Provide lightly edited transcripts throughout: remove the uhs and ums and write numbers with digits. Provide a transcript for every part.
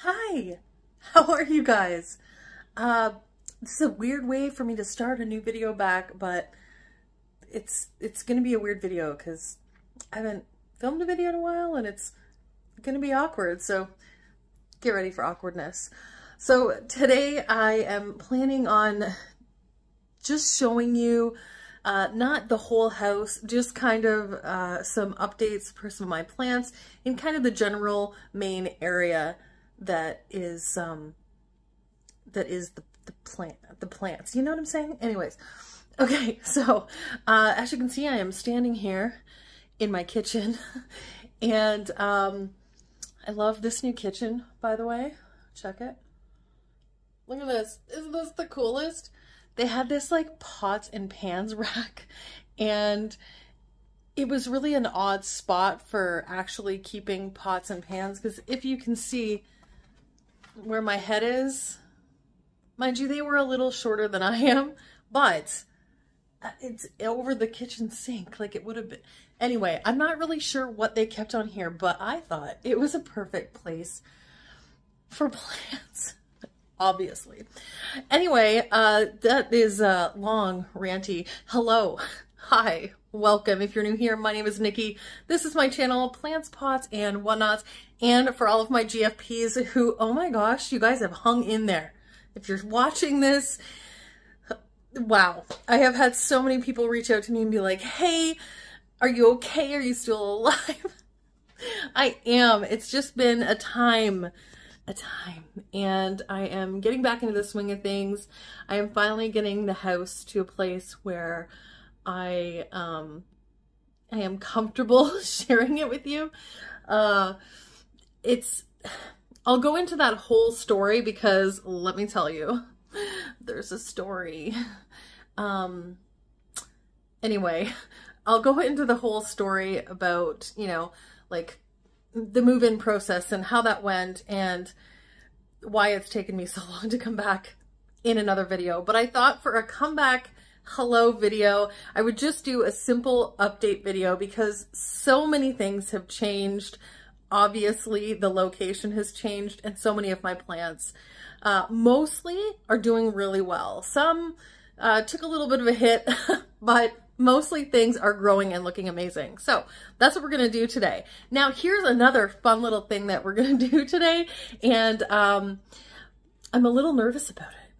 Hi, how are you guys? This is a weird way for me to start a new video back, but it's gonna be a weird video because I haven't filmed a video in a while and it's gonna be awkward, so get ready for awkwardness. So today I am planning on just showing you not the whole house, just kind of some updates for some of my plants in kind of the general main area that is the plants. You know what I'm saying? Anyways, okay, so as you can see, I am standing here in my kitchen and I love this new kitchen, by the way. Check it. Look at this. Isn't this the coolest? They had this like pots and pans rack, and it was really an odd spot for actually keeping pots and pans, because if you can see where my head is, mind you, they were a little shorter than I am, but it's over the kitchen sink like it would have been. Anyway, I'm not really sure what they kept on here, but I thought it was a perfect place for plants. Obviously. Anyway, that is long, ranty. Hello. Hi. Welcome. If you're new here, my name is Nikki. This is my channel, Plants, Pots, and Whatnots. And for all of my GFPs who, oh my gosh, you guys have hung in there. If you're watching this, wow. I have had so many people reach out to me and be like, hey, are you okay? Are you still alive? I am. It's just been a time, and I am getting back into the swing of things. I am finally getting the house to a place where I am comfortable sharing it with you. I'll go into that whole story because let me tell you, there's a story. Anyway, I'll go into the whole story about, you know, like the move-in process and how that went and why it's taken me so long to come back in another video. But I thought for a comeback hello video, I would just do a simple update video because so many things have changed. Obviously, the location has changed and so many of my plants mostly are doing really well. Some took a little bit of a hit, but mostly things are growing and looking amazing. So that's what we're going to do today. Now, here's another fun little thing that we're going to do today. And I'm a little nervous about it,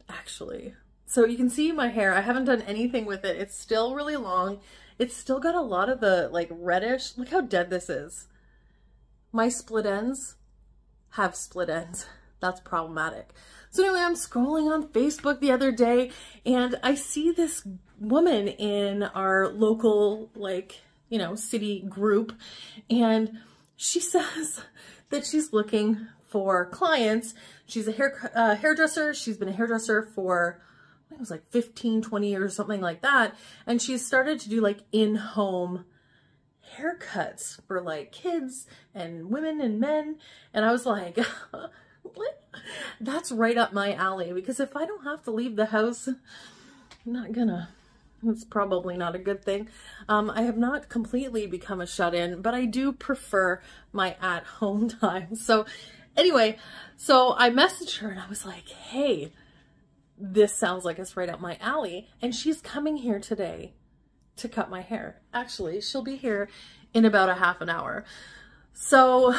actually. So you can see my hair. I haven't done anything with it. It's still really long. It's still got a lot of the like reddish. Look how dead this is. My split ends have split ends. That's problematic. So anyway, I'm scrolling on Facebook the other day and I see this woman in our local, like, you know, city group, and she says that she's looking for clients. She's a hairdresser. She's been a hairdresser for, I think it was like 15, 20 years, something like that. And she's started to do like in-home haircuts for like kids and women and men. And I was like, what? That's right up my alley, because if I don't have to leave the house, I'm not gonna. It's probably not a good thing. I have not completely become a shut-in, but I do prefer my at-home time. So anyway, so I messaged her and I was like, hey, this sounds like it's right up my alley. And she's coming here today to cut my hair. Actually, she'll be here in about a half an hour. So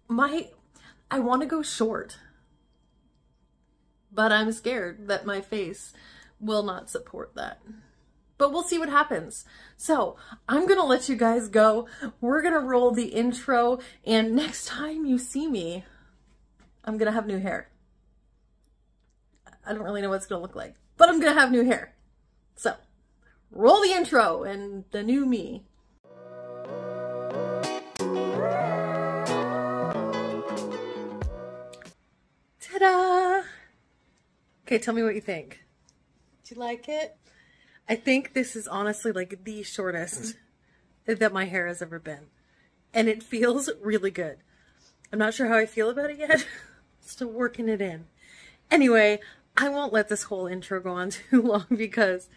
I want to go short, but I'm scared that my face will not support that. But we'll see what happens. So I'm going to let you guys go. We're going to roll the intro, and next time you see me, I'm going to have new hair. I don't really know what it's going to look like, but I'm going to have new hair. So roll the intro and the new me. Ta-da! Okay, tell me what you think. Do you like it? I think this is honestly like the shortest that my hair has ever been. And it feels really good. I'm not sure how I feel about it yet. Still working it in. Anyway, I won't let this whole intro go on too long because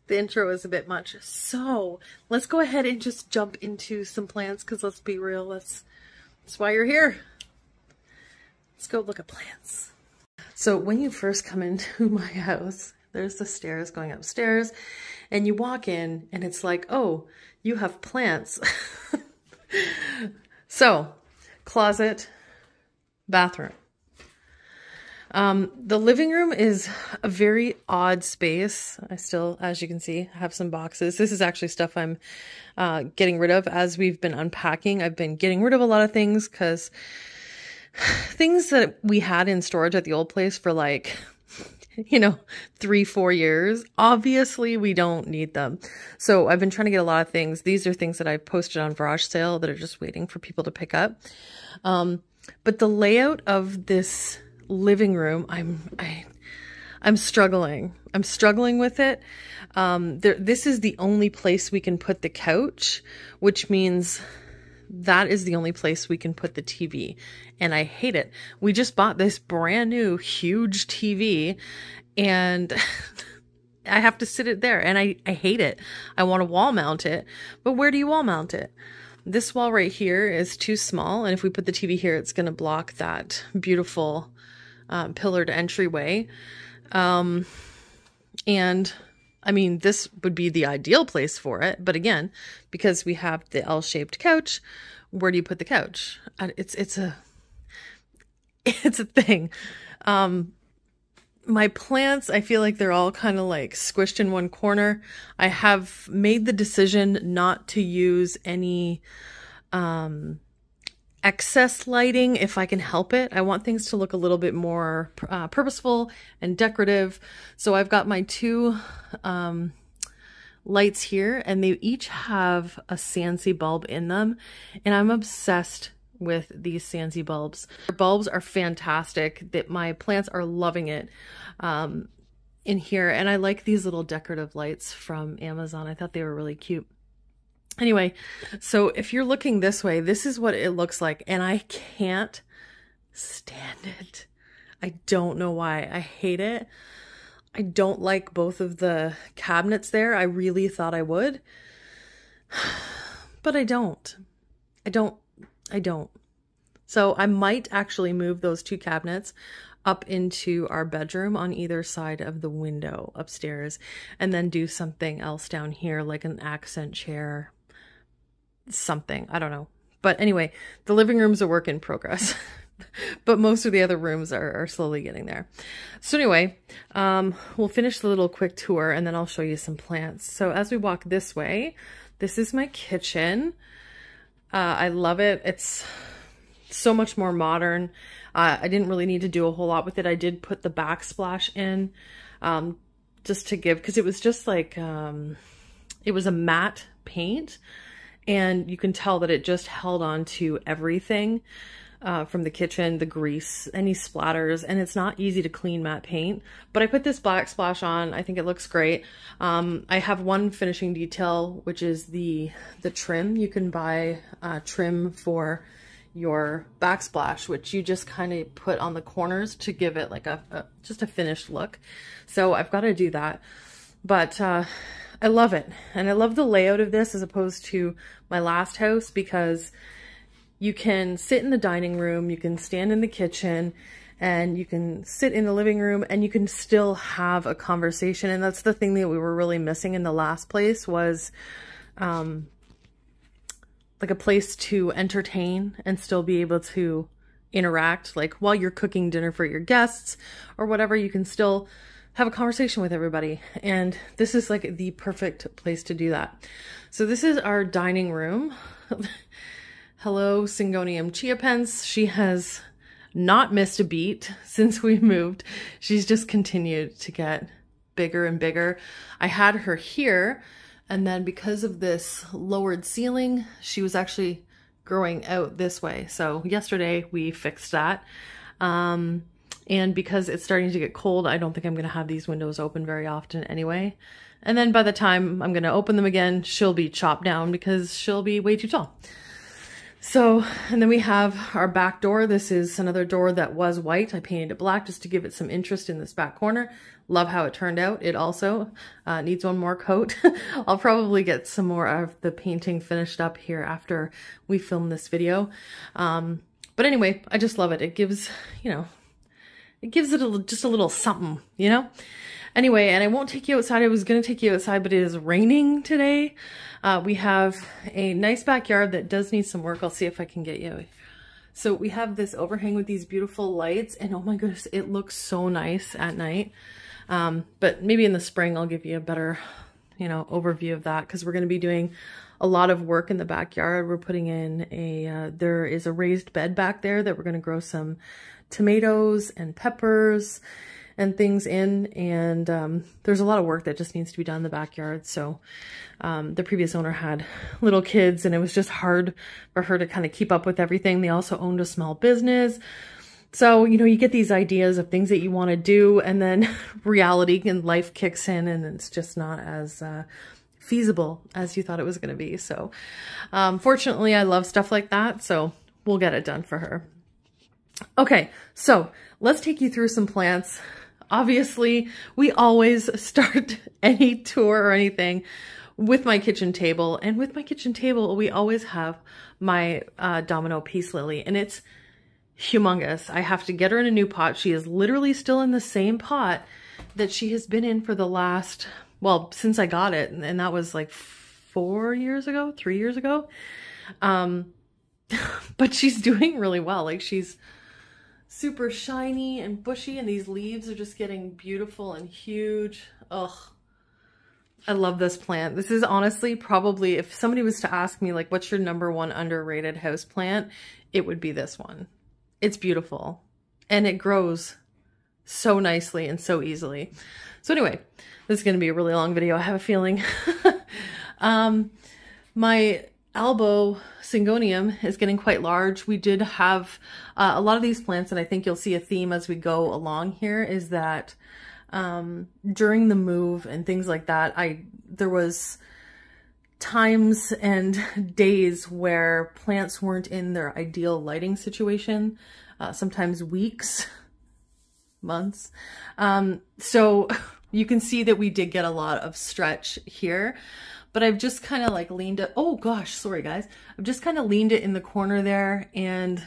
the intro is a bit much. So let's go ahead and just jump into some plants, because let's be real, that's why you're here. Let's go look at plants. So when you first come into my house, there's the stairs going upstairs, and you walk in and it's like, oh, you have plants. So, closet, bathroom. The living room is a very odd space. I still, as you can see, have some boxes. This is actually stuff I'm getting rid of as we've been unpacking. I've been getting rid of a lot of things because things that we had in storage at the old place for like, you know, 3-4 years, obviously we don't need them. So I've been trying to get a lot of things. These are things that I've posted on garage sale that are just waiting for people to pick up. But the layout of this living room, I'm struggling. I'm struggling with it. This is the only place we can put the couch, which means that is the only place we can put the TV. And I hate it. We just bought this brand new huge TV and I have to sit it there and I hate it. I want to wall mount it, but where do you wall mount it? This wall right here is too small. And if we put the TV here, it's going to block that beautiful pillared entryway. And I mean, this would be the ideal place for it. But again, because we have the L-shaped couch, where do you put the couch? It's a thing. My plants, I feel like they're all kind of like squished in one corner. I have made the decision not to use any excess lighting if I can help it. I want things to look a little bit more purposeful and decorative. So I've got my two lights here and they each have a Sansi bulb in them. And I'm obsessed with these Sansi bulbs. The bulbs are fantastic. That my plants are loving it in here. And I like these little decorative lights from Amazon. I thought they were really cute. Anyway, so if you're looking this way, this is what it looks like. And I can't stand it. I don't know why. I hate it. I don't like both of the cabinets there. I really thought I would, but I don't. I don't. So I might actually move those two cabinets up into our bedroom on either side of the window upstairs and then do something else down here, like an accent chair, something. I don't know. But anyway, the living room's a work in progress. But most of the other rooms are slowly getting there. So anyway, we'll finish the little quick tour and then I'll show you some plants. So as we walk this way, this is my kitchen. I love it. It's so much more modern. I didn't really need to do a whole lot with it. I did put the backsplash in just to give, because it was just like, it was a matte paint and you can tell that it just held on to everything. From the kitchen, the grease, any splatters, and it's not easy to clean matte paint. But I put this black splash on. I think it looks great. I have one finishing detail, which is the trim. You can buy trim for your backsplash, which you just kind of put on the corners to give it like just a finished look. So I've got to do that. But I love it. And I love the layout of this as opposed to my last house, because you can sit in the dining room, you can stand in the kitchen, and you can sit in the living room and you can still have a conversation. And that's the thing that we were really missing in the last place, was like a place to entertain and still be able to interact. Like while you're cooking dinner for your guests or whatever, you can still have a conversation with everybody. And this is like the perfect place to do that. So this is our dining room. Hello, Syngonium Chia Pens. She has not missed a beat since we moved. She's just continued to get bigger and bigger. I had her here, and then because of this lowered ceiling, she was actually growing out this way. So yesterday we fixed that. And because it's starting to get cold, I don't think I'm going to have these windows open very often anyway. And then by the time I'm going to open them again, she'll be chopped down because she'll be way too tall. So, and then we have our back door. This is another door that was white. I painted it black just to give it some interest in this back corner. Love how it turned out. It also needs one more coat. I'll probably get some more of the painting finished up here after we film this video. But anyway, I just love it. It gives, you know, it gives it just a little something, you know? Anyway, and I won't take you outside. I was going to take you outside, but it is raining today. We have a nice backyard that does need some work. I'll see if I can get you. So we have this overhang with these beautiful lights, and oh my goodness, it looks so nice at night. But maybe in the spring, I'll give you a better, you know, overview of that, because we're going to be doing a lot of work in the backyard. We're putting in a, there is a raised bed back there that we're going to grow some tomatoes and peppers and things in, and there's a lot of work that just needs to be done in the backyard. So the previous owner had little kids, and it was just hard for her to kind of keep up with everything. They also owned a small business. So, you know, you get these ideas of things that you want to do, and then reality and life kicks in, and it's just not as feasible as you thought it was going to be. So fortunately, I love stuff like that, so we'll get it done for her. Okay, so let's take you through some plants. Obviously, we always start any tour or anything with my kitchen table. And with my kitchen table, we always have my domino peace lily. And it's humongous. I have to get her in a new pot. She is literally still in the same pot that she has been in for the last, well, since I got it. And that was like 3 years ago. But she's doing really well. Like, she's super shiny and bushy, and these leaves are just getting beautiful and huge. Ugh. I love this plant. This is honestly probably, if somebody was to ask me, like, what's your #1 underrated house plant, it would be this one. It's beautiful, and it grows so nicely and so easily. So anyway, this is going to be a really long video, I have a feeling. My elbow syngonium is getting quite large. We did have a lot of these plants, and I think you'll see a theme as we go along here, is that during the move and things like that, there was times and days where plants weren't in their ideal lighting situation, sometimes weeks, months. So you can see that we did get a lot of stretch here. But I've just kind of like leaned it. Oh gosh, sorry guys. I've just kind of leaned it in the corner there, and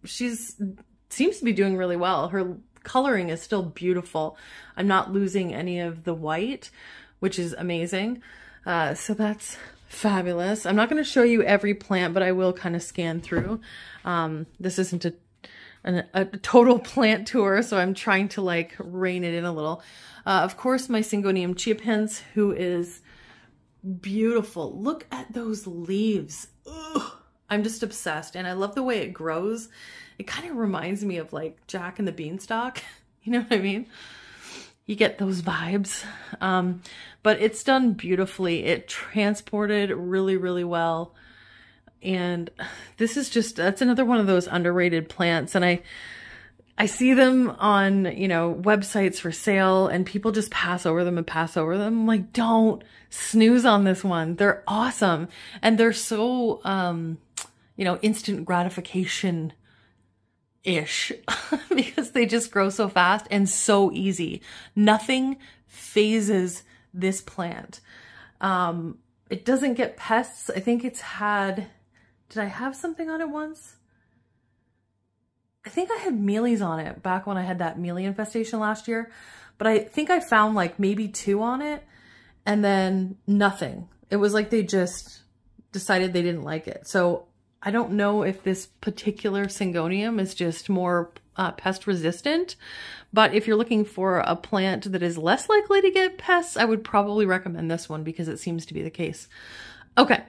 seems to be doing really well. Her coloring is still beautiful. I'm not losing any of the white, which is amazing. So that's fabulous. I'm not going to show you every plant, but I will kind of scan through. This isn't a total plant tour, so I'm trying to like rein it in a little. Of course, my Syngonium chiapens, who is beautiful. Look at those leaves. Ugh. I'm just obsessed, and I love the way it grows. It kind of reminds me of like Jack and the Beanstalk. You know what I mean? You get those vibes. But it's done beautifully. It transported really, really well. And this is just, that's another one of those underrated plants. And I see them on, you know, websites for sale, and people just pass over them and pass over them. I'm like, don't snooze on this one. They're awesome. And they're so, you know, instant gratification-ish because they just grow so fast and so easy. Nothing phases this plant. It doesn't get pests. I think it's had, did I have something on it once? I think I had mealies on it back when I had that mealy infestation last year, but I think I found like maybe 2 on it, and then nothing. It was like they just decided they didn't like it. So I don't know if this particular Syngonium is just more pest resistant, but if you're looking for a plant that is less likely to get pests, I would probably recommend this one because it seems to be the case. Okay,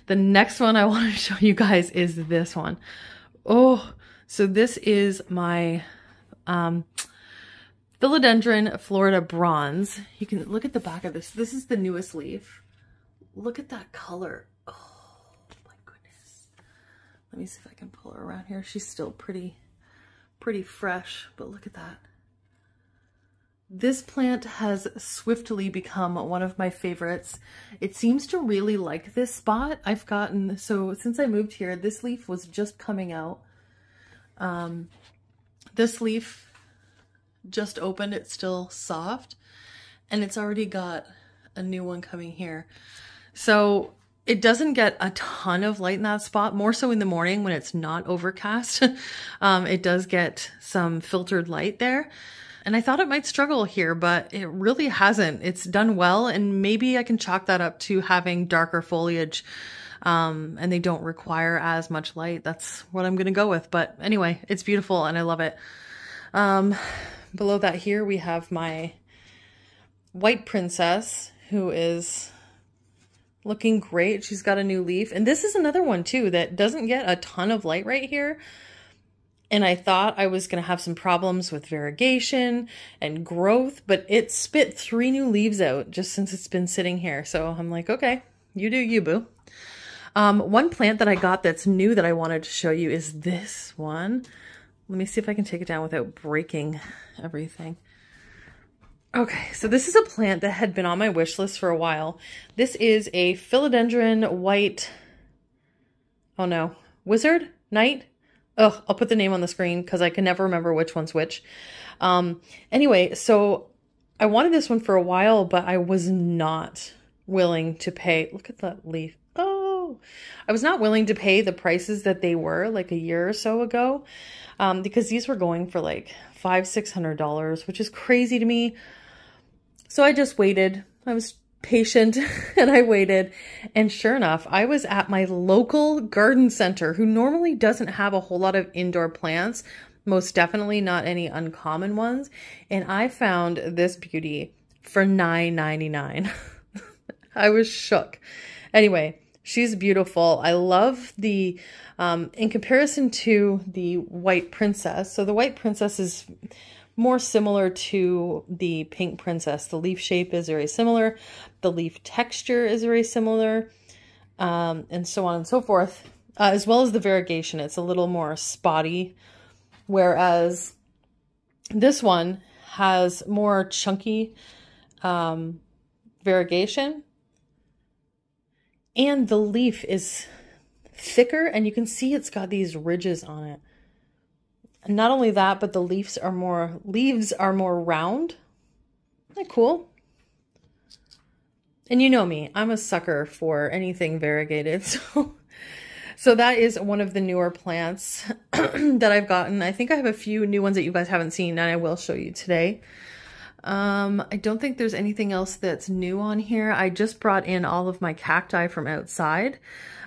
the next one I want to show you guys is this one. Oh, so this is my Philodendron Florida Bronze. You can look at the back of this. This is the newest leaf. Look at that color. Oh my goodness. Let me see if I can pull her around here. She's still pretty fresh, but look at that. This plant has swiftly become one of my favorites. It seems to really like this spot. So since I moved here, this leaf was just coming out. This leaf just opened. It's still soft, and it's already got a new one coming here. So It doesn't get a ton of light in that spot, more so in the morning when it's not overcast. It does get some filtered light there. And I thought it might struggle here, but it really hasn't. It's done well, and maybe I can chalk that up to having darker foliage, and they don't require as much light. That's what I'm gonna go with. But anyway, it's beautiful and I love it. Below that here we have my white princess, who is looking great. She's got a new leaf. And this is another one too that doesn't get a ton of light right here. And I thought I was going to have some problems with variegation and growth, but it spit 3 new leaves out just since it's been sitting here. So I'm like, okay, you do you, boo. One plant that I got that's new that I wanted to show you is this one. Let me see if I can take it down without breaking everything. Okay, so this is a plant that had been on my wish list for a while. This is a philodendron white, oh no, wizard, knight? Oh, I'll put the name on the screen because I can never remember which one's which. Anyway, so I wanted this one for a while, but I was not willing to pay. Look at that leaf. Oh, I was not willing to pay the prices that they were like a year or so ago, because these were going for like $500–600, which is crazy to me. So I just waited. I was patient and I waited. And sure enough, I was at my local garden center, who normally doesn't have a whole lot of indoor plants, most definitely not any uncommon ones. And I found this beauty for $9.99. I was shook. Anyway, she's beautiful. I love the, in comparison to the white princess. So the white princess is more similar to the pink princess. The leaf shape is very similar. The leaf texture is very similar, and so on and so forth, as well as the variegation. It's a little more spotty, whereas this one has more chunky variegation, and the leaf is thicker, and you can see it's got these ridges on it. Not only that, but the leaves are more round. Isn't that cool? And you know me, I'm a sucker for anything variegated. So that is one of the newer plants that I've gotten. I think I have a few new ones that you guys haven't seen, and I will show you today. I don't think there's anything else that's new on here. I just brought in all of my cacti from outside.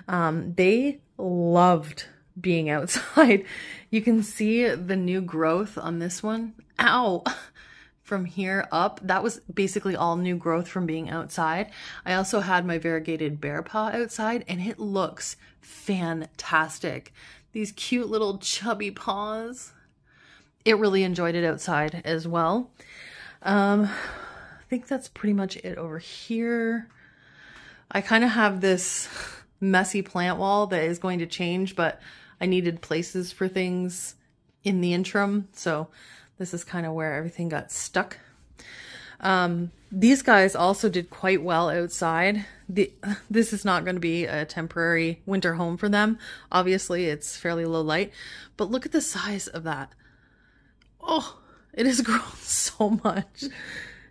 They loved being outside. You can see the new growth on this one. Ow! From here up, that was basically all new growth from being outside. I also had my variegated bear paw outside, and it looks fantastic. These cute little chubby paws. It really enjoyed it outside as well. I think that's pretty much it over here. I kind of have this messy plant wall that is going to change, but I needed places for things in the interim, so this is kind of where everything got stuck. These guys also did quite well outside. This is not going to be a temporary winter home for them. Obviously, it's fairly low light, but look at the size of that. Oh, it has grown so much.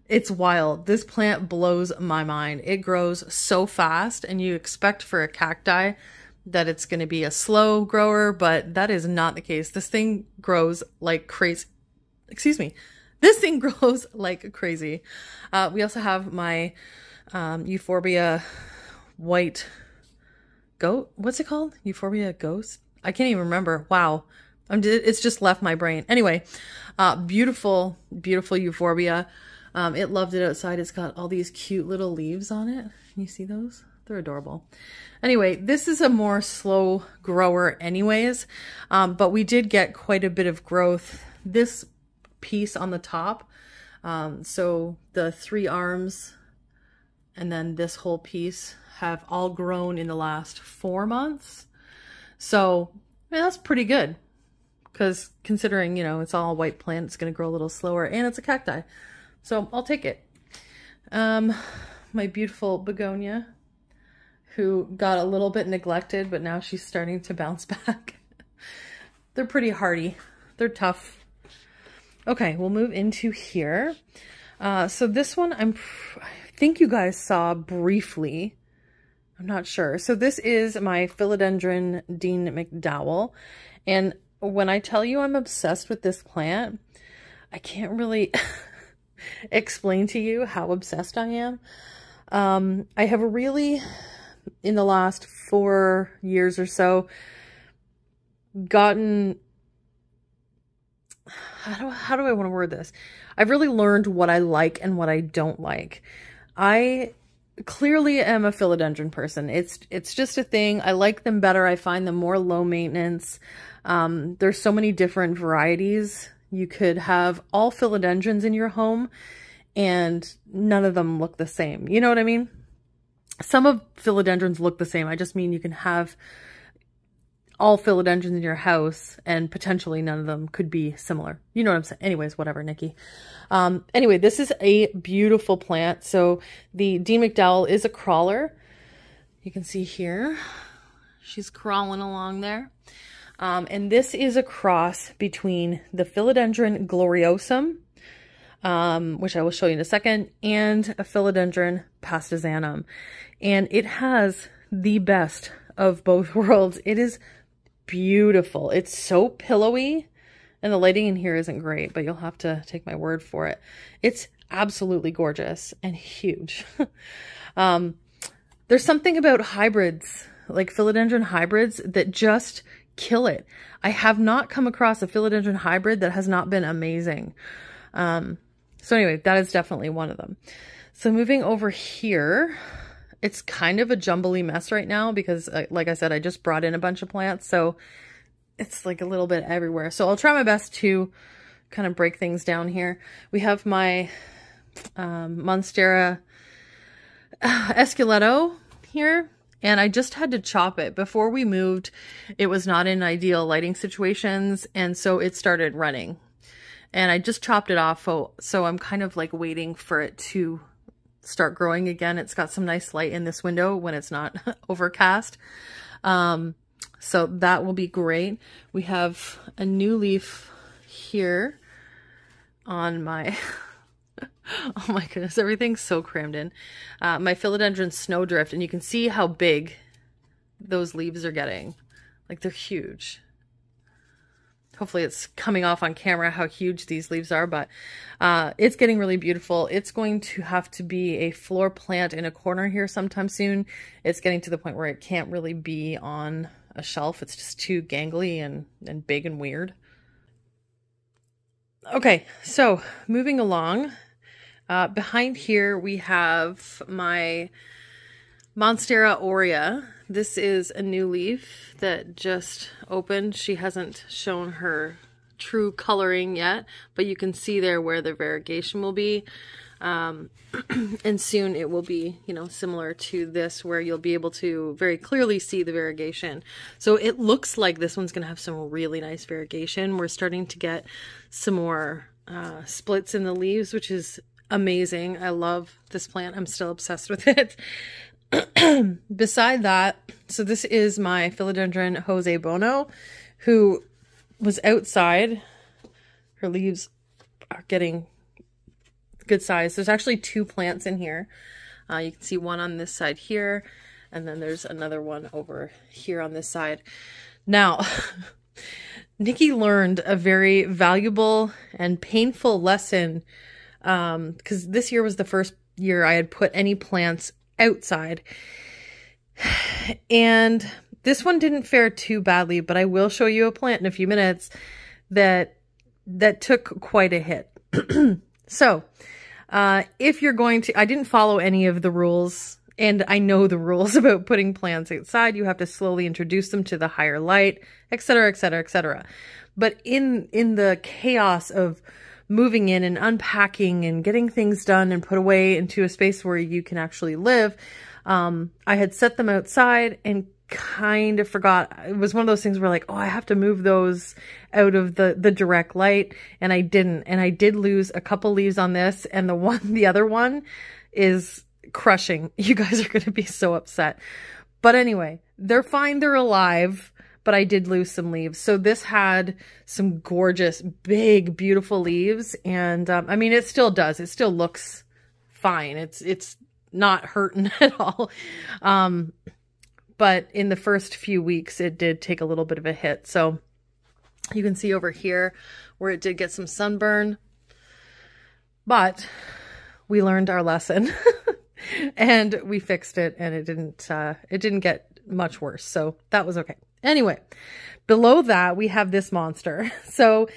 It's wild. This plant blows my mind. It grows so fast, and you expect for a cacti that it's going to be a slow grower, but that is not the case. This thing grows like crazy. Excuse me. This thing grows like crazy. We also have my Euphorbia white goat. What's it called? Euphorbia ghost? I can't even remember. Wow. It's just left my brain. Anyway, beautiful, beautiful Euphorbia. It loved it outside. It's got all these cute little leaves on it. Can you see those? They're adorable. Anyway, this is a more slow grower anyways, but we did get quite a bit of growth. This piece on the top, so the 3 arms and then this whole piece have all grown in the last 4 months. So I mean, that's pretty good, because considering, you know, it's all white plant, it's going to grow a little slower, and it's a cacti. So I'll take it. My beautiful begonia, who got a little bit neglected, but now she's starting to bounce back. They're pretty hardy. They're tough. Okay, we'll move into here. So this one I think you guys saw briefly. I'm not sure. So this is my Philodendron Dean McDowell. And when I tell you I'm obsessed with this plant, I can't really explain to you how obsessed I am. I have really, in the last 4 years or so, gotten, how do I want to word this? I've really learned what I like and what I don't like. I clearly am a philodendron person. It's just a thing. I like them better. I find them more low maintenance. There's so many different varieties. You could have all philodendrons in your home and none of them look the same. You know what I mean? Some of philodendrons look the same. I just mean you can have all philodendrons in your house and potentially none of them could be similar. You know what I'm saying? Anyways, whatever, Nikki. Anyway, this is a beautiful plant. So the Dean McDowell is a crawler. You can see here, she's crawling along there. And this is a cross between the Philodendron gloriosum, which I will show you in a second, and a Philodendron pastisanum. And it has the best of both worlds. It is beautiful. It's so pillowy, and the lighting in here isn't great, but you'll have to take my word for it. It's absolutely gorgeous and huge. There's something about hybrids, like philodendron hybrids, that just kill it. I have not come across a philodendron hybrid that has not been amazing. So anyway, that is definitely one of them. So moving over here, it's kind of a jumbly mess right now because, like I said, I just brought in a bunch of plants, so it's like a little bit everywhere. So I'll try my best to kind of break things down here. We have my Monstera Esqueleto here, and I just had to chop it. Before we moved, it was not in ideal lighting situations, and so it started running. And I just chopped it off, so I'm kind of like waiting for it to start growing again. It's got some nice light in this window when it's not overcast. So that will be great. We have a new leaf here on my, oh my goodness, everything's so crammed in. My Philodendron Snowdrift, and you can see how big those leaves are getting. Like, they're huge. Hopefully it's coming off on camera how huge these leaves are, but it's getting really beautiful. It's going to have to be a floor plant in a corner here sometime soon. It's getting to the point where it can't really be on a shelf. It's just too gangly and big and weird. Okay, so moving along. Behind here we have my Monstera aurea. This is a new leaf that just opened. She hasn't shown her true coloring yet, but you can see there where the variegation will be. And soon it will be, you know, similar to this, where you'll be able to very clearly see the variegation. So it looks like this one's going to have some really nice variegation. We're starting to get some more splits in the leaves, which is amazing. I love this plant. I'm still obsessed with it. Beside that, so this is my Philodendron Jose Bono, who was outside. Her leaves are getting good size. There's actually 2 plants in here. You can see one on this side here, and then there's another one over here on this side. Now, Nicki learned a very valuable and painful lesson, because this year was the first year I had put any plants outside, and this one didn't fare too badly, but I will show you a plant in a few minutes that took quite a hit. So if you're going to, I didn't follow any of the rules, and I know the rules about putting plants outside. You have to slowly introduce them to the higher light, etc., etc., etc. But in the chaos of moving in and unpacking and getting things done and put away into a space where you can actually live, I had set them outside and kind of forgot. It was one of those things where, like, oh, I have to move those out of the direct light, and I didn't. And I did lose a couple leaves on this, and the other one is crushing. You guys are going to be so upset. But anyway, they're fine. They're alive. But I did lose some leaves. So this had some gorgeous, big, beautiful leaves. And I mean, it still does. It still looks fine. It's not hurting at all. But in the first few weeks, it did take a little bit of a hit. So you can see over here where it did get some sunburn, but we learned our lesson and we fixed it, and it didn't get much worse. So that was okay. Anyway, below that, we have this monster. So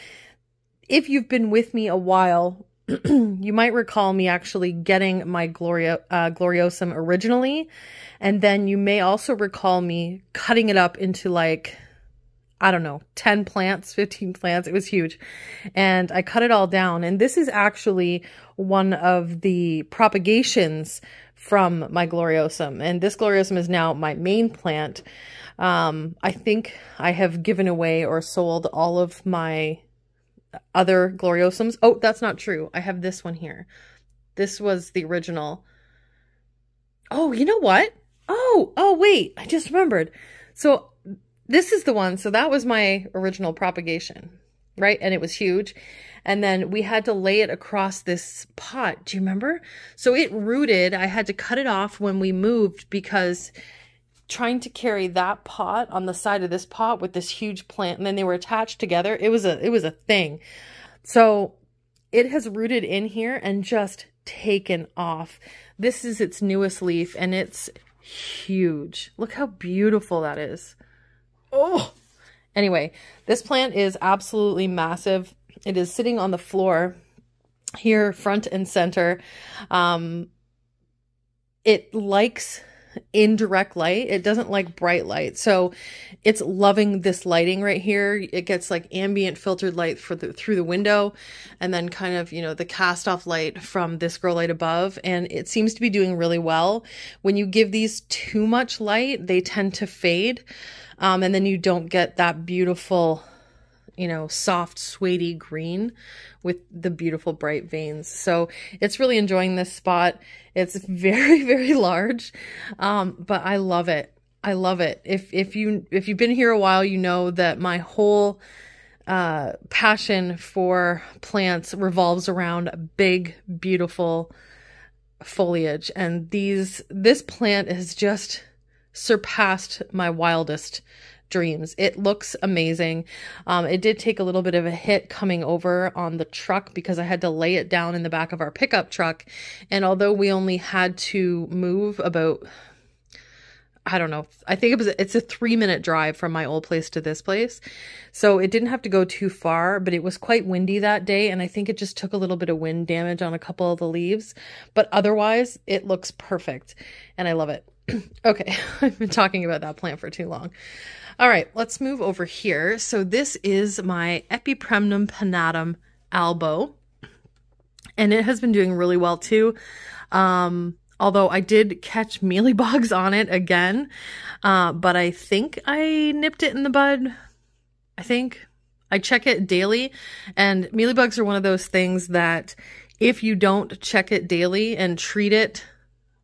if you've been with me a while, you might recall me actually getting my Gloriosum originally. And then you may also recall me cutting it up into like, I don't know, 10 plants, 15 plants. It was huge. And I cut it all down. And this is actually one of the propagations from my Gloriosum. And this Gloriosum is now my main plant. I think I have given away or sold all of my other Gloriosums. Oh, that's not true. I have this one here. This was the original. Oh, you know what? Oh, wait, I just remembered. So this is the one. So that was my original propagation, right? And it was huge. And then we had to lay it across this pot. Do you remember? So it rooted. I had to cut it off when we moved because trying to carry that pot on the side of this pot with this huge plant, and then they were attached together. It was a thing. So it has rooted in here and just taken off. This is its newest leaf, and it's huge. Look how beautiful that is. Oh, anyway, this plant is absolutely massive. It is sitting on the floor here, front and center. It likes indirect light. It doesn't like bright light. So it's loving this lighting right here. It gets like ambient filtered light through the window, and then kind of, you know, the cast off light from this grow light above. And it seems to be doing really well. When you give these too much light, they tend to fade. And then you don't get that beautiful, you know, soft, suede green with the beautiful bright veins. So it's really enjoying this spot. It's very, very large. But I love it. I love it. If you've been here a while, you know that my whole passion for plants revolves around big, beautiful foliage. And this plant has just surpassed my wildest dreams. It looks amazing. It did take a little bit of a hit coming over on the truck because I had to lay it down in the back of our pickup truck. And although we only had to move about, I don't know, I think it's a 3-minute drive from my old place to this place. So it didn't have to go too far, but it was quite windy that day. And I think it just took a little bit of wind damage on a couple of the leaves, but otherwise it looks perfect and I love it. Okay, I've been talking about that plant for too long. All right, let's move over here. So this is my Epipremnum pinnatum albo, and it has been doing really well too. Although I did catch mealybugs on it again, but I think I nipped it in the bud. I think I check it daily, and mealybugs are one of those things that if you don't check it daily and treat it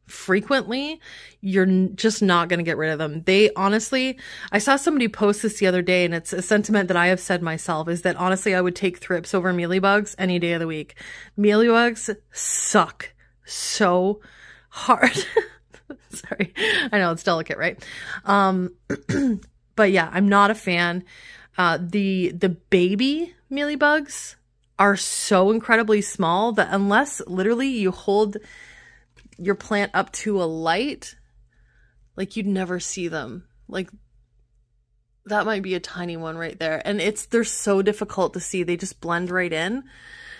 frequently, you're just not going to get rid of them. They honestly, I saw somebody post this the other day, and it's a sentiment that I have said myself, is that honestly I would take thrips over mealybugs any day of the week. Mealybugs suck so hard. Sorry, I know it's delicate, right? But yeah, I'm not a fan. The baby mealybugs are so incredibly small that unless literally you hold your plant up to a light, like you'd never see them. Like that might be a tiny one right there. And they're so difficult to see. They just blend right in.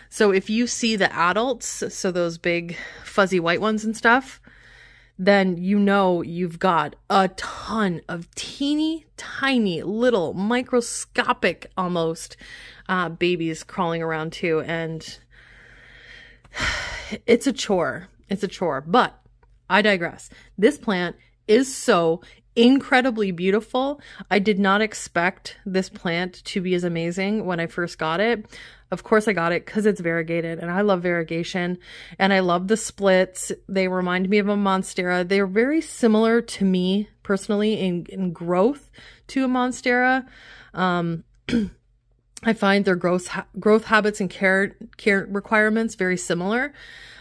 So if you see the adults, so those big fuzzy white ones and stuff, then you know you've got a ton of teeny tiny little microscopic almost babies crawling around too. And it's a chore. It's a chore, but I digress. This plant is so incredibly beautiful. I did not expect this plant to be as amazing when I first got it. Of course I got it because it's variegated, and I love variegation, and I love the splits. They remind me of a Monstera. They're very similar to me personally in growth to a Monstera. I find their growth habits and care requirements very similar,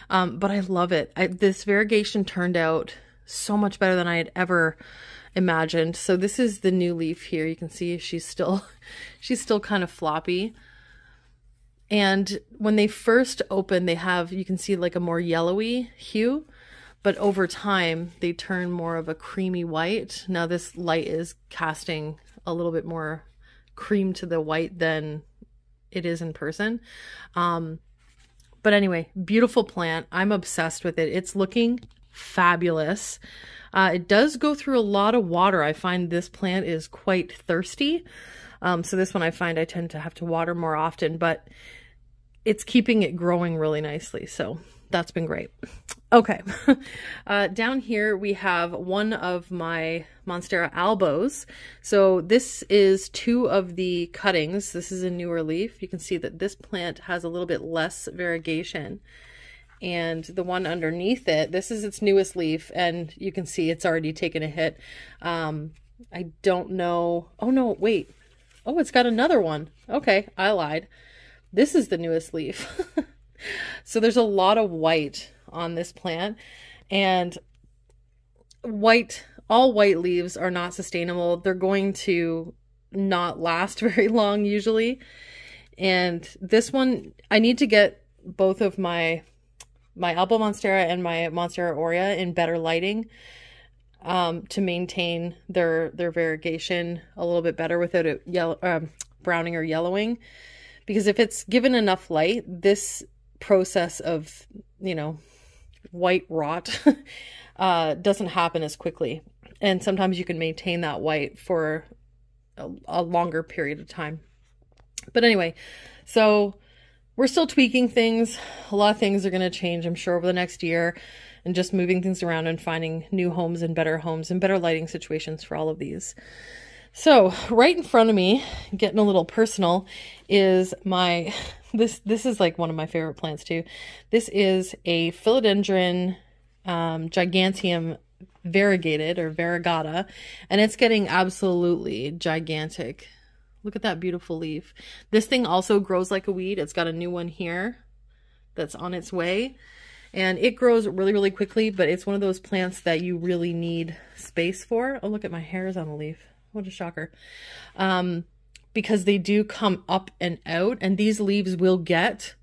but I love it. This variegation turned out so much better than I had ever imagined. So this is the new leaf here. You can see she's still kind of floppy. And when they first open, they have, you can see like a more yellowy hue, but over time they turn more of a creamy white. Now this light is casting a little bit more cream to the white than it is in person. But anyway, beautiful plant. I'm obsessed with it. It's looking fabulous. It does go through a lot of water. I find this plant is quite thirsty. So this one I find I tend to have to water more often, but it's keeping it growing really nicely. So that's been great. Okay. Down here we have one of my Monstera albos. So this is 2 of the cuttings. This is a newer leaf. You can see that this plant has a little bit less variegation. And the one underneath it, this is its newest leaf, and you can see it's already taken a hit. I don't know. Oh no, wait. Oh, it's got another one. Okay, I lied. This is the newest leaf. So there's a lot of white on this plant, and all white leaves are not sustainable. They're going to not last very long usually. And this one, I need to get both of my Alba Monstera and my Monstera aurea in better lighting to maintain their variegation a little bit better without it browning or yellowing. Because if it's given enough light, this process of, you know, white rot doesn't happen as quickly. And sometimes you can maintain that white for a longer period of time. But anyway, so we're still tweaking things. A lot of things are going to change, I'm sure, over the next year, and just moving things around and finding new homes and better lighting situations for all of these. So right in front of me, getting a little personal, is my, this is like one of my favorite plants too. This is a philodendron giganteum variegated or variegata, and it's getting absolutely gigantic. Look at that beautiful leaf. This thing also grows like a weed. It's got a new one here that's on its way, and it grows really, really quickly, but it's one of those plants that you really need space for. Oh, look at my hairs on the leaf. What a shocker. Because they do come up and out, and these leaves will get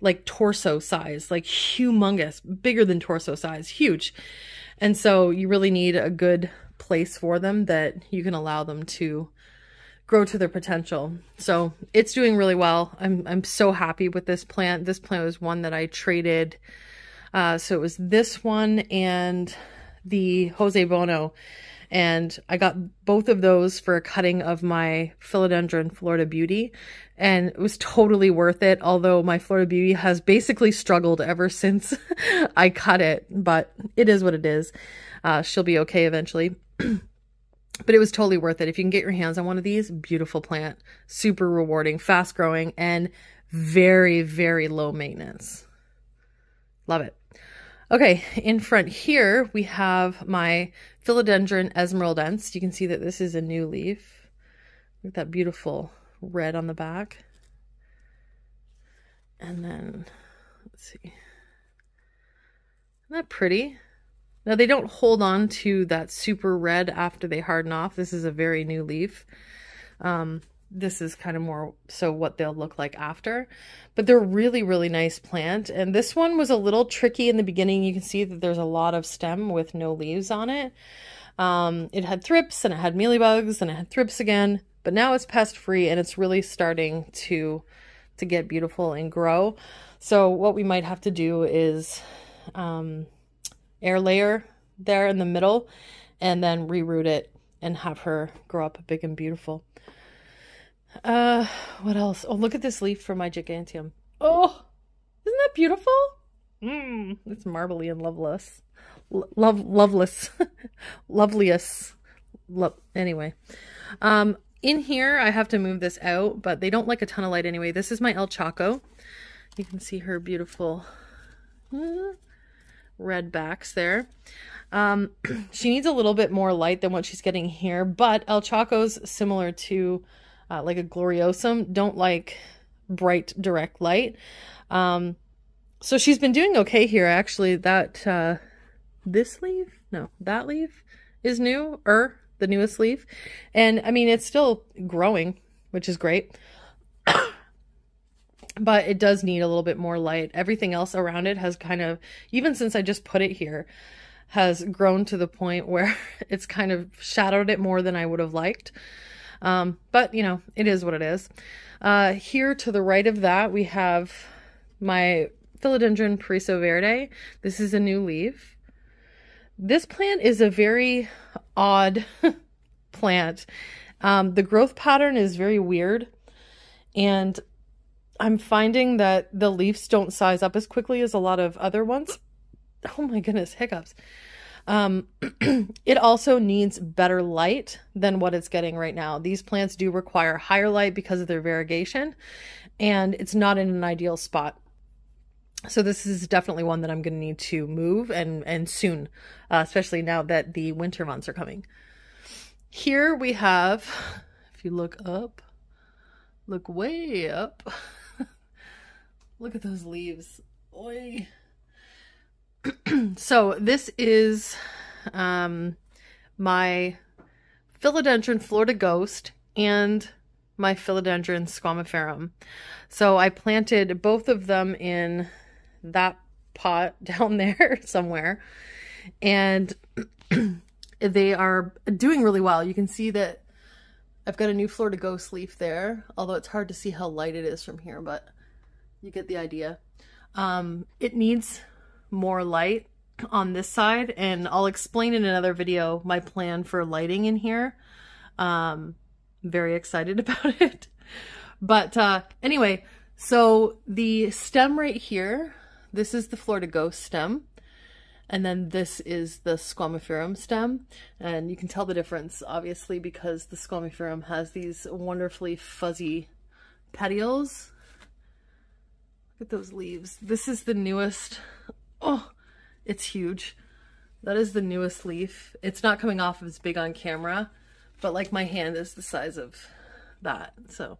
like torso size, like humongous, bigger than torso size, huge. And so you really need a good place for them that you can allow them to grow to their potential. So it's doing really well. I'm so happy with this plant. This plant was one that I traded. So it was this one and the Jose Bono. And I got both of those for a cutting of my Philodendron Florida Beauty, and it was totally worth it, although my Florida Beauty has basically struggled ever since I cut it, but it is what it is. She'll be okay eventually. But it was totally worth it. If you can get your hands on one of these, beautiful plant, super rewarding, fast growing, and very, very low maintenance. Love it. Okay, in front here, we have my Philodendron Esmeraldense. You can see that this is a new leaf. Look at that beautiful red on the back. And then, let's see. Isn't that pretty? Now, they don't hold on to that super red after they harden off. This is a very new leaf. This is kind of more so what they'll look like after, but they're really, really nice plant. And this one was a little tricky in the beginning. You can see that there's a lot of stem with no leaves on it. It had thrips and it had mealybugs and it had thrips again, but now it's pest free and it's really starting to get beautiful and grow. So what we might have to do is air layer there in the middle and then reroot it and have her grow up big and beautiful. What else? Oh, look at this leaf from my giganteum. Oh, isn't that beautiful? It's marbly and loveless. Loveless. Loveliest. Anyway. In here, I have to move this out, but they don't like a ton of light anyway. This is my El Chaco. You can see her beautiful red backs there. She needs a little bit more light than what she's getting here, but El Chaco's similar to like a gloriosum, don't like bright direct light. So she's been doing okay here. Actually, that this leaf, no, that leaf is new, the newest leaf. And I mean, it's still growing, which is great. But it does need a little bit more light. Everything else around it has kind of, even since I just put it here, has grown to the point where it's kind of shadowed it more than I would have liked. But, you know, it is what it is. Here to the right of that, we have my Philodendron Periso Verde. This is a new leaf. This plant is a very odd plant. The growth pattern is very weird, and I'm finding that the leaves don't size up as quickly as a lot of other ones. Oh my goodness, hiccups. It also needs better light than what it's getting right now. These plants do require higher light because of their variegation, and it's not in an ideal spot. So this is definitely one that I'm going to need to move, and soon, especially now that the winter months are coming. Here we have, if you look up, look way up, look at those leaves. Oy. So this is my Philodendron Florida Ghost and my Philodendron Squamiferum. So I planted both of them in that pot down there somewhere, and they are doing really well. You can see that I've got a new Florida Ghost leaf there, although it's hard to see how light it is from here, but you get the idea. It needs more light on this side, and I'll explain in another video my plan for lighting in here. Very excited about it. But anyway, so the stem right here, this is the Florida Ghost stem, and then this is the Squamiferum stem, and you can tell the difference obviously because the Squamiferum has these wonderfully fuzzy petioles. Look at those leaves. This is the newest. Oh, it's huge. That is the newest leaf. It's not coming off as big on camera, but like my hand is the size of that. So,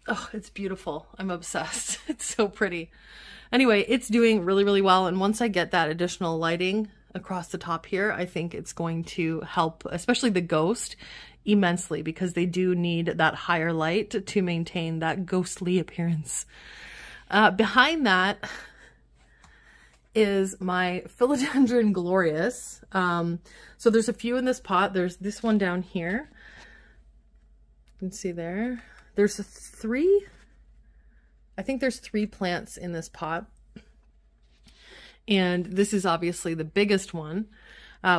oh, it's beautiful. I'm obsessed. It's so pretty. Anyway, it's doing really, really well. And once I get that additional lighting across the top here, I think it's going to help, especially the Ghost, immensely, because they do need that higher light to maintain that ghostly appearance. Behind that is my Philodendron Glorious. So there's a few in this pot. There's this one down here. You can see there. There's I think there's 3 plants in this pot. And this is obviously the biggest one.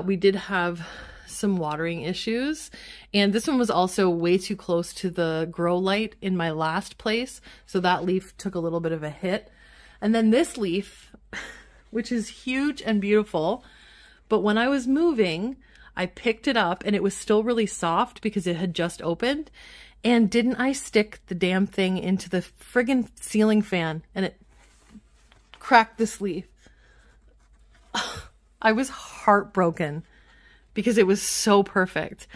We did have some watering issues, and this one was also way too close to the grow light in my last place, so that leaf took a little bit of a hit. And then this leaf, which is huge and beautiful, but when I was moving, I picked it up and it was still really soft because it had just opened, and didn't I stick the damn thing into the friggin' ceiling fan, and it cracked this leaf. I was heartbroken because it was so perfect.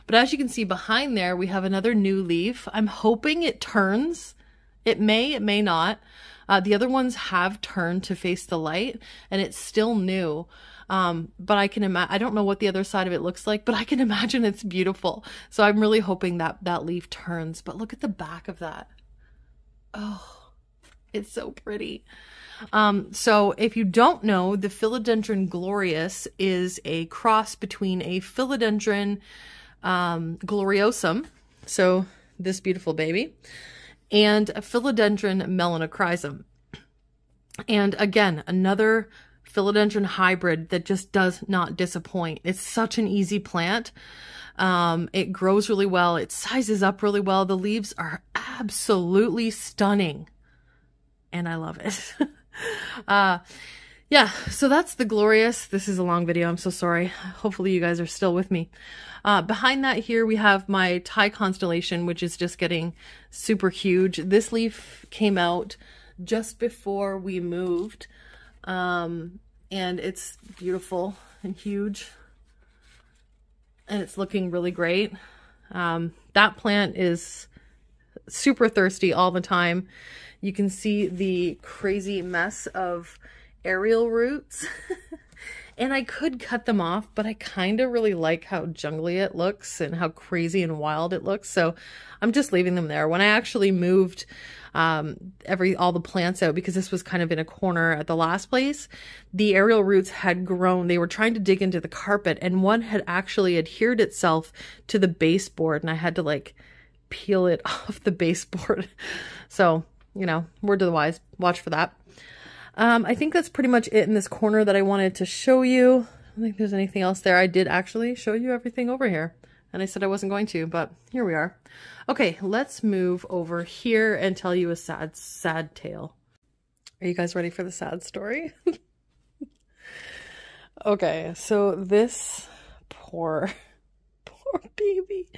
But as you can see behind there, we have another new leaf. I'm hoping it turns. It may not. The other ones have turned to face the light, and it's still new. But I can imagine, I don't know what the other side of it looks like, but I can imagine it's beautiful. So I'm really hoping that that leaf turns. But look at the back of that. Oh, it's so pretty. So if you don't know, the Philodendron Glorious is a cross between a Philodendron gloriosum, so this beautiful baby, and a Philodendron melanochrysum. And again, another Philodendron hybrid that just does not disappoint. It's such an easy plant. It grows really well. It sizes up really well. The leaves are absolutely stunning, and I love it. Yeah, so that's the Glorious. This is a long video. I'm so sorry. Hopefully you guys are still with me. Behind that here we have my Thai constellation, which is just getting super huge. This leaf came out just before we moved, and it's beautiful and huge, and it's looking really great. That plant is super thirsty all the time. You can see the crazy mess of aerial roots. And I could cut them off, but I kind of really like how jungly it looks and how crazy and wild it looks. So I'm just leaving them there. When I actually moved all the plants out, because this was kind of in a corner at the last place, the aerial roots had grown. They were trying to dig into the carpet, and one had actually adhered itself to the baseboard, and I had to like peel it off the baseboard. So, you know, word to the wise, watch for that. I think that's pretty much it in this corner that I wanted to show you. I don't think there's anything else there. I did actually show you everything over here, and I said I wasn't going to, but here we are. Okay, let's move over here and tell you a sad, sad tale. Are you guys ready for the sad story? Okay, so this poor baby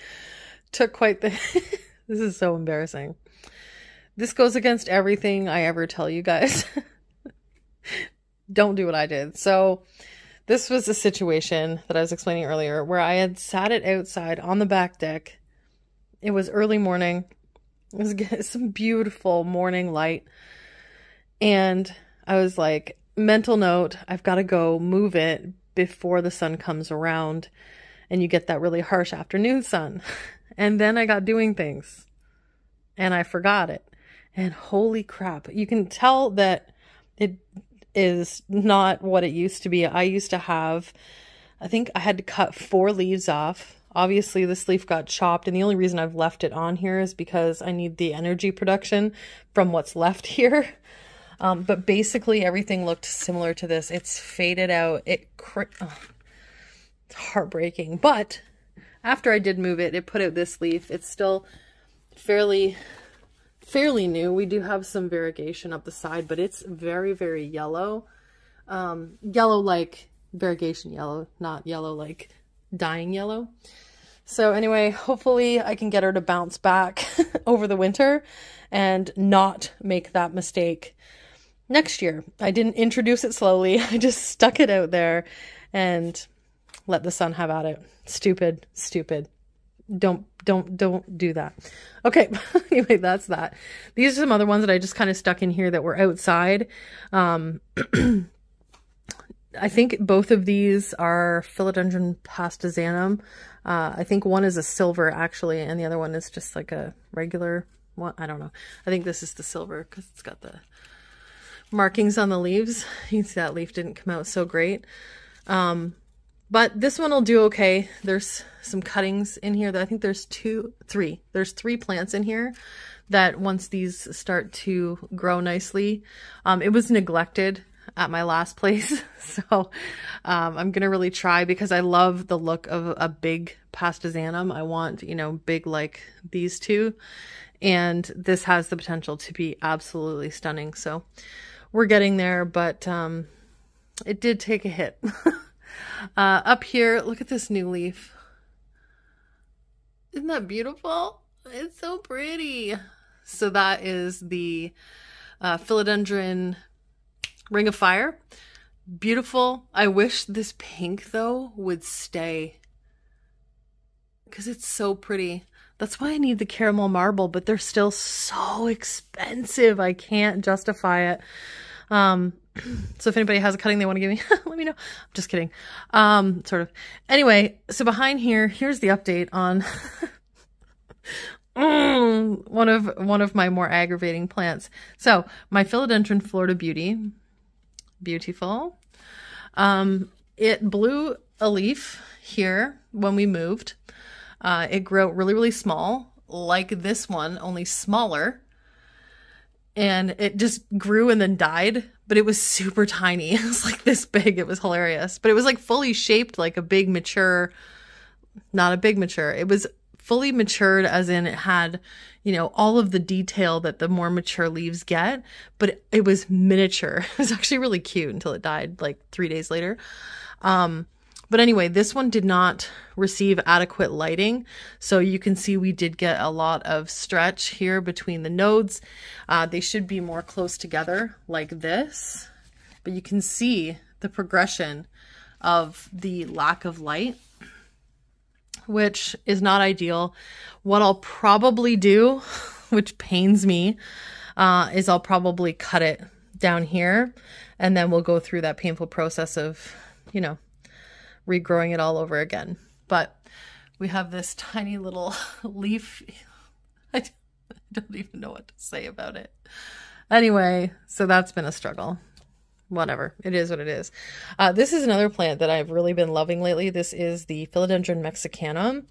took quite the... This is so embarrassing. This goes against everything I ever tell you guys. Don't do what I did. So this was a situation that I was explaining earlier where I had sat it outside on the back deck. It was early morning. It was getting some beautiful morning light. And I was like, mental note, I've got to go move it before the sun comes around and you get that really harsh afternoon sun. And then I got doing things and I forgot it. And holy crap, you can tell that it is not what it used to be. I used to have, I think I had to cut 4 leaves off. Obviously this leaf got chopped, and the only reason I've left it on here is because I need the energy production from what's left here. But basically everything looked similar to this. It's faded out. It's heartbreaking. But after I did move it, it put out this leaf. It's still fairly new. We do have some variegation up the side, but it's very, very yellow. Yellow like variegation yellow, not yellow like dying yellow. So anyway, hopefully I can get her to bounce back over the winter and not make that mistake next year. I didn't introduce it slowly. I just stuck it out there and let the sun have at it. Stupid. Don't do that. Okay. Anyway, that's that. These are some other ones that I just kind of stuck in here that were outside. I think both of these are Philodendron pastizanum. I think one is a silver actually, and the other one is just like a regular one. I don't know. I think this is the silver because it's got the markings on the leaves. You can see that leaf didn't come out so great. But this one will do okay. There's some cuttings in here that I think there's 3. There's 3 plants in here that once these start to grow nicely, it was neglected at my last place. So I'm going to really try because I love the look of a big pastizanum. I want, you know, big like these two. And this has the potential to be absolutely stunning. So we're getting there, but it did take a hit. Up here, look at this new leaf. Isn't that beautiful? It's so pretty. So that is the Philodendron Ring of Fire. Beautiful. I wish this pink though would stay because it's so pretty. That's why I need the caramel marble, but they're still so expensive. I can't justify it. So if anybody has a cutting they want to give me, let me know. I'm just kidding. Sort of. Anyway, so behind here, here's the update on one of my more aggravating plants. So my Philodendron Florida Beauty, beautiful. It blew a leaf here when we moved. It grew really, really small, like this one, only smaller. And it just grew and then died, but it was super tiny. It was like this big. It was hilarious, but it was like fully shaped like a big mature, not a big mature. It was fully matured as in it had, you know, all of the detail that the more mature leaves get, but it was miniature. It was actually really cute until it died like 3 days later. But anyway, this one did not receive adequate lighting. So you can see we did get a lot of stretch here between the nodes. They should be more close together like this, but you can see the progression of the lack of light. which is not ideal. What I'll probably do, which pains me, is I'll probably cut it down here, and then we'll go through that painful process of, you know, regrowing it all over again. But we have this tiny little leaf. I don't even know what to say about it. Anyway, so that's been a struggle. Whatever. It is what it is. This is another plant that I've really been loving lately. This is the Philodendron mexicanum,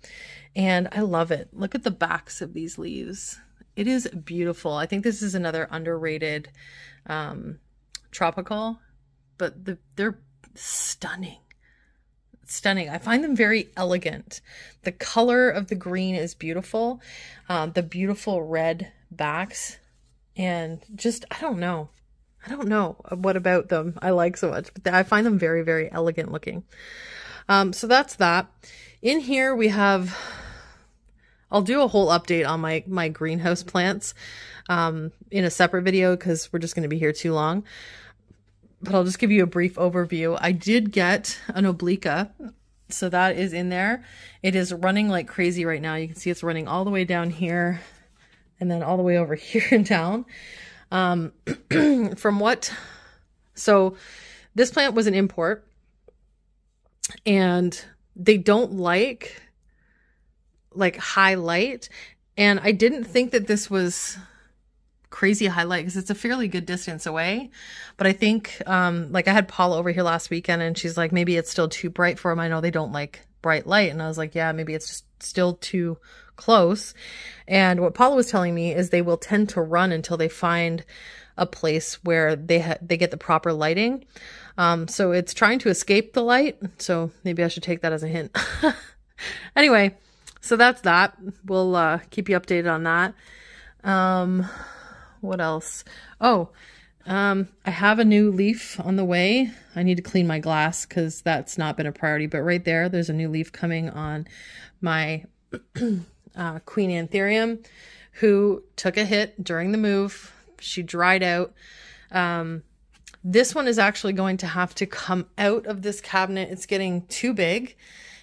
and I love it. Look at the backs of these leaves. It is beautiful. I think this is another underrated tropical, but they're stunning. Stunning. I find them very elegant. The color of the green is beautiful. The beautiful red backs, and just, I don't know what about them I like so much, but I find them very, very elegant looking. So that's that. In here we have, I'll do a whole update on my greenhouse plants in a separate video because we're just going to be here too long. But I'll just give you a brief overview. I did get an oblique, so that is in there. It is running like crazy right now. You can see it's running all the way down here and then all the way over here and down. So this plant was an import, and they don't like high light. And I didn't think that this was crazy highlight because it's a fairly good distance away, but I think like I had Paula over here last weekend, and she's like, maybe it's still too bright for them. I know they don't like bright light, and I was like, yeah, maybe it's just still too close. And what Paula was telling me is they will tend to run until they find a place where they get the proper lighting. So it's trying to escape the light, so maybe I should take that as a hint. Anyway, so that's that. We'll keep you updated on that. What else? Oh, I have a new leaf on the way. I need to clean my glass because that's not been a priority. But right there's a new leaf coming on my Queen Anthurium, who took a hit during the move. She dried out. This one is actually going to have to come out of this cabinet. It's getting too big.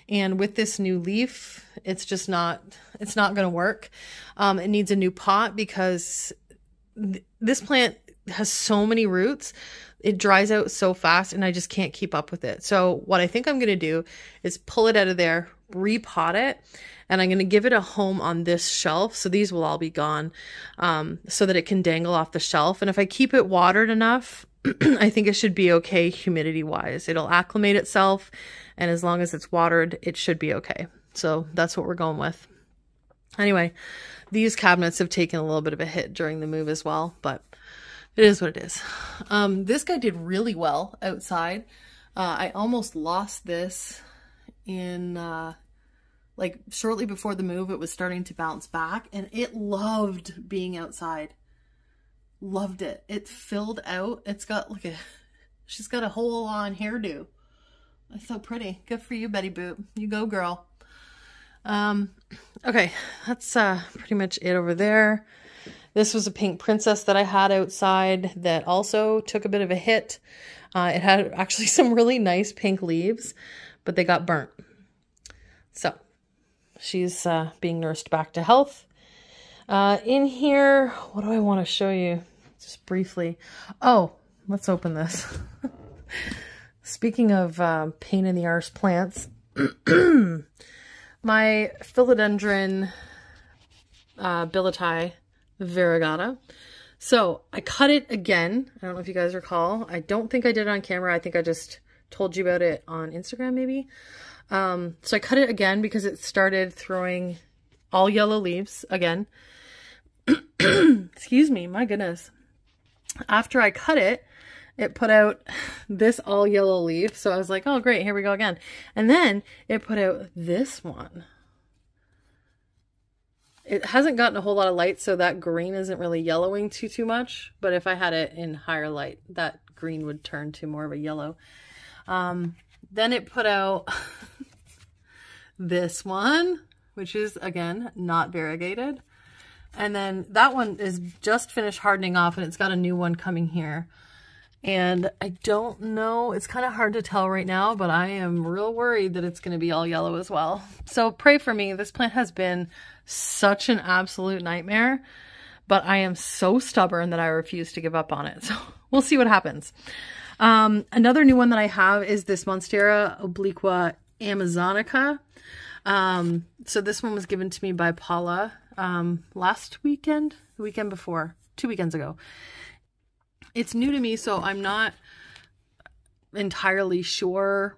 And with this new leaf, it's just not, it's not going to work. It needs a new pot because this plant has so many roots. It dries out so fast, and I just can't keep up with it. So what I think I'm going to do is pull it out of there, repot it, and I'm going to give it a home on this shelf. So these will all be gone, so that it can dangle off the shelf. And if I keep it watered enough, I think it should be okay humidity wise. It'll acclimate itself, and as long as it's watered, it should be okay. So that's what we're going with. Anyway, these cabinets have taken a little bit of a hit during the move as well, but it is what it is. This guy did really well outside. I almost lost this in like shortly before the move. It was starting to bounce back, and it loved being outside. Loved it. It filled out. It's got like she's got a whole on hairdo. It's so pretty. Good for you, Betty Boop. You go, girl. Okay, that's pretty much it over there. This was a pink princess that I had outside that also took a bit of a hit. It had actually some really nice pink leaves, but they got burnt. So she's being nursed back to health. In here, what do I want to show you? Just briefly. Oh, let's open this. Speaking of pain in the arse plants, my philodendron billeti variegata. So I cut it again. I don't know if you guys recall. I don't think I did it on camera. I think I just told you about it on Instagram maybe. So I cut it again because it started throwing all yellow leaves again. Excuse me, my goodness. After I cut it, it put out this all yellow leaf. So I was like, oh great, here we go again. And then it put out this one. It hasn't gotten a whole lot of light, so that green isn't really yellowing too much. But if I had it in higher light, that green would turn to more of a yellow. Then it put out this one, which is, again, not variegated. And then that one is just finished hardening off, and it's got a new one coming here. And I don't know, it's kind of hard to tell right now, but I am real worried that it's going to be all yellow as well. So pray for me. This plant has been such an absolute nightmare, but I am so stubborn that I refuse to give up on it. So we'll see what happens. Another new one that I have is this Monstera obliqua Amazonica. So this one was given to me by Paula last weekend, the weekend before, 2 weekends ago. It's new to me, so I'm not entirely sure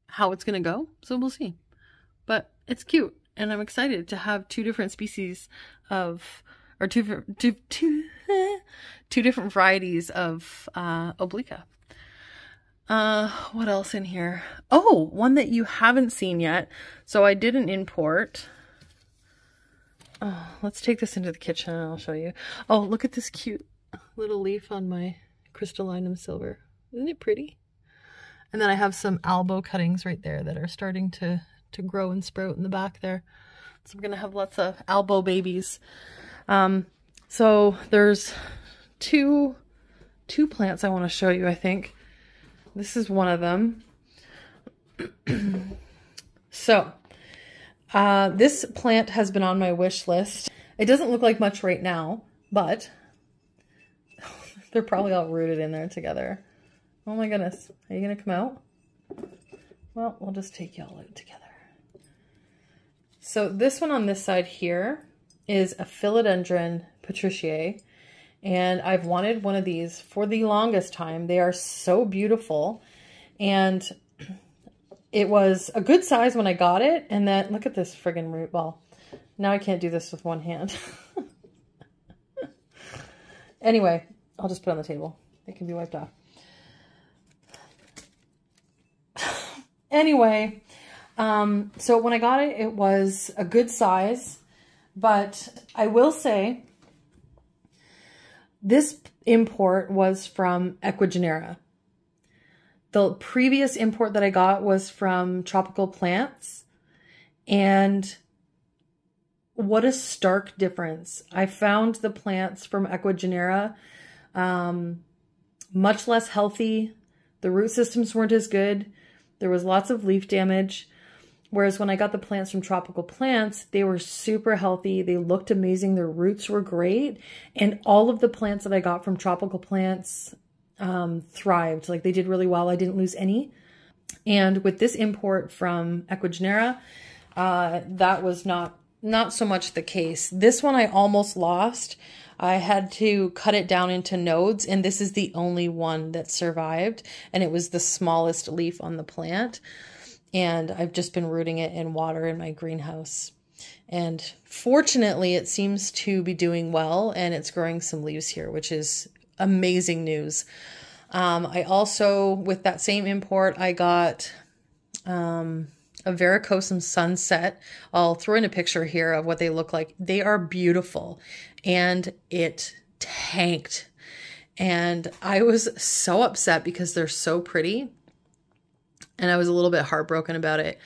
how it's going to go. So we'll see. But it's cute, and I'm excited to have two different species of, or two different varieties of obliqua. What else in here? Oh, one that you haven't seen yet. So I did an import. Oh, let's take this into the kitchen and I'll show you. Oh, look at this cute little leaf on my crystallinum silver. Isn't it pretty? And then I have some albo cuttings right there that are starting to grow and sprout in the back there. So I'm going to have lots of albo babies. So there's two plants I want to show you, I think. This is one of them. So this plant has been on my wish list. It doesn't look like much right now, but they're probably all rooted in there together. Oh my goodness. Are you going to come out? Well, we'll just take y'all out together. So this one on this side here is a philodendron patriciae. And I've wanted one of these for the longest time. They are so beautiful. And it was a good size when I got it. And then, look at this friggin' root ball. Now I can't do this with one hand. Anyway, I'll just put it on the table. It can be wiped off. Anyway, so when I got it, it was a good size. But I will say, this import was from Ecuagenera. The previous import that I got was from Tropical Plants. And what a stark difference. I found the plants from Ecuagenera much less healthy. The root systems weren't as good. There was lots of leaf damage. Whereas when I got the plants from Tropical Plants, they were super healthy. They looked amazing. Their roots were great. And all of the plants that I got from Tropical Plants thrived. Like, they did really well. I didn't lose any. And with this import from Ecuagenera, that was not so much the case. This one I almost lost. I had to cut it down into nodes, and this is the only one that survived. And it was the smallest leaf on the plant. And I've just been rooting it in water in my greenhouse. And fortunately, it seems to be doing well, and it's growing some leaves here, which is amazing news. I also, with that same import, I got a varicosum sunset. I'll throw in a picture here of what they look like. They are beautiful, and it tanked. And I was so upset because they're so pretty. And I was a little bit heartbroken about it.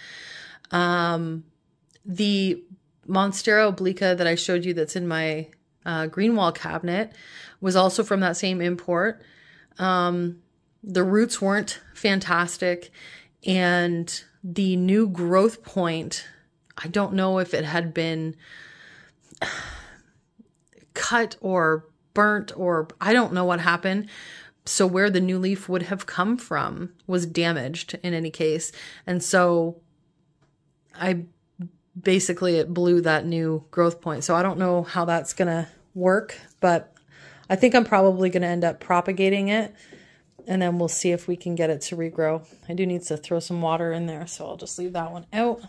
The Monstera obliqua that I showed you that's in my green wall cabinet was also from that same import. The roots weren't fantastic. And the new growth point, I don't know if it had been cut or burnt, or I don't know what happened. So where the new leaf would have come from was damaged in any case. And so it blew that new growth point. So I don't know how that's going to work, but I think I'm probably going to end up propagating it, and then we'll see if we can get it to regrow. I do need to throw some water in there, so I'll just leave that one out.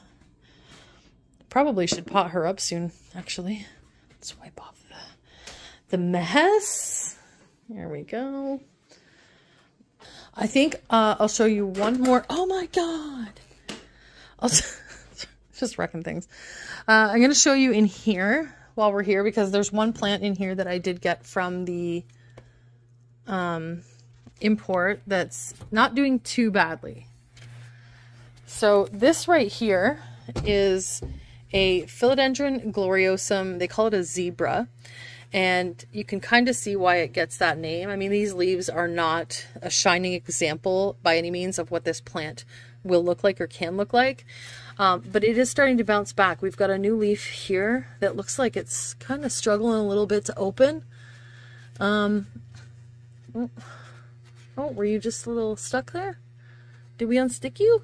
Probably should pot her up soon, actually. Let's wipe off the mess. There we go. I think I'll show you one more. Oh my God. I'll just wrecking things. I'm going to show you in here while we're here, because there's one plant in here that I did get from the import that's not doing too badly. So this right here is a Philodendron gloriosum. They call it a zebra. And you can kind of see why it gets that name. I mean, these leaves are not a shining example by any means of what this plant will look like or can look like. But it is starting to bounce back. We've got a new leaf here that looks like it's kind of struggling a little bit to open. Oh, were you just a little stuck there? Did we unstick you?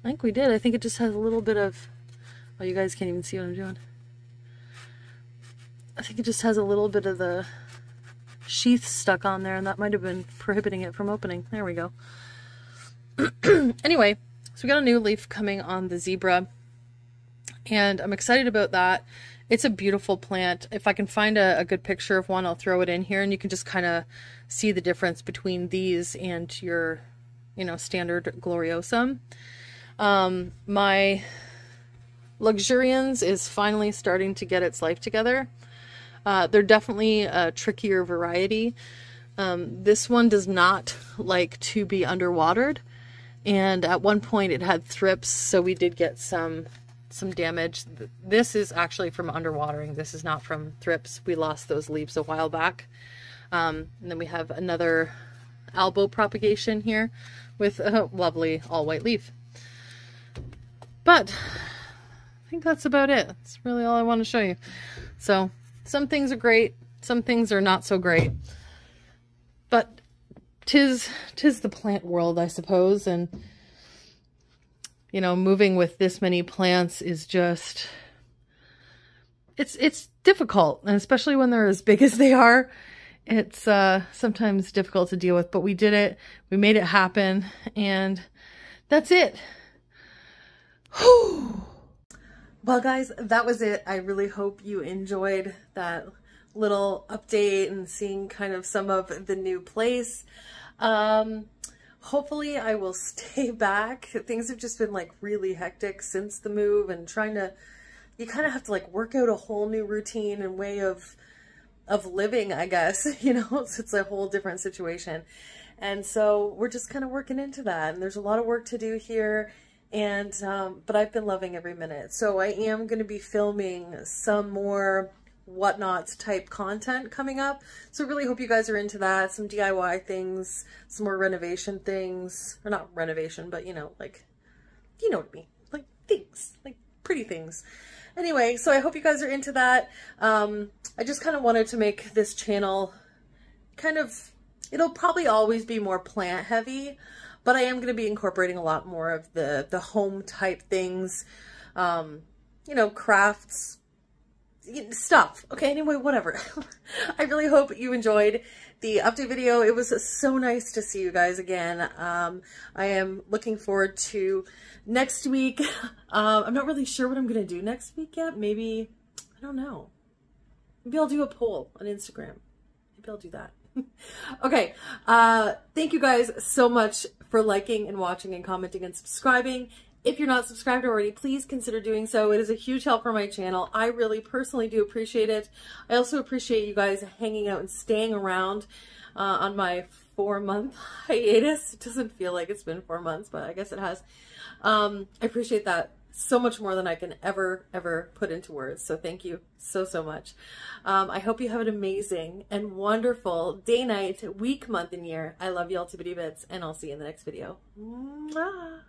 I think we did. I think it just has a little bit of... Oh, you guys can't even see what I'm doing. I think it just has a little bit of the sheath stuck on there, and that might have been prohibiting it from opening. There we go. Anyway, so we got a new leaf coming on the zebra, and I'm excited about that. It's a beautiful plant. If I can find a good picture of one, I'll throw it in here, and you can just kind of see the difference between these and your, you know, standard gloriosum. My luxurians is finally starting to get its life together. They're definitely a trickier variety. This one does not like to be underwatered, and at one point it had thrips, so we did get some damage. This is actually from underwatering. This is not from thrips. We lost those leaves a while back. And then we have another elbow propagation here with a lovely all white leaf. But I think that's about it. That's really all I want to show you. So some things are great, some things are not so great, but tis the plant world, I suppose. And you know, moving with this many plants is just, it's difficult, and especially when they're as big as they are, it's sometimes difficult to deal with. But we did it, we made it happen, and that's it. Whew. Well, guys, that was it. I really hope you enjoyed that little update and seeing kind of some of the new place. Hopefully I will stay back. Things have just been like really hectic since the move, and you kind of have to like work out a whole new routine and way of living, I guess, you know, so it's a whole different situation. And so we're just kind of working into that, and there's a lot of work to do here. And, but I've been loving every minute. So I am going to be filming some more whatnots type content coming up. So I really hope you guys are into that. Some DIY things, some more renovation things, or not renovation, but you know, like, you know what I mean, like things, like pretty things. Anyway, so I hope you guys are into that. I just kind of wanted to make this channel kind of, it'll probably always be more plant heavy, but I am going to be incorporating a lot more of the home type things, you know, crafts, stuff. Okay, anyway, whatever. I really hope you enjoyed the update video. It was so nice to see you guys again. I am looking forward to next week. I'm not really sure what I'm going to do next week yet. Maybe, I don't know. Maybe I'll do a poll on Instagram. Maybe I'll do that. Okay, thank you guys so much for liking and watching and commenting and subscribing. If you're not subscribed already, please consider doing so. It is a huge help for my channel. I really personally do appreciate it. I also appreciate you guys hanging out and staying around on my 4-month hiatus. It doesn't feel like it's been 4 months, but I guess it has. I appreciate that so much more than I can ever put into words. So thank you so much. I hope you have an amazing and wonderful day, night, week, month, and year. I love you all to bitty bits, and I'll see you in the next video. Mwah.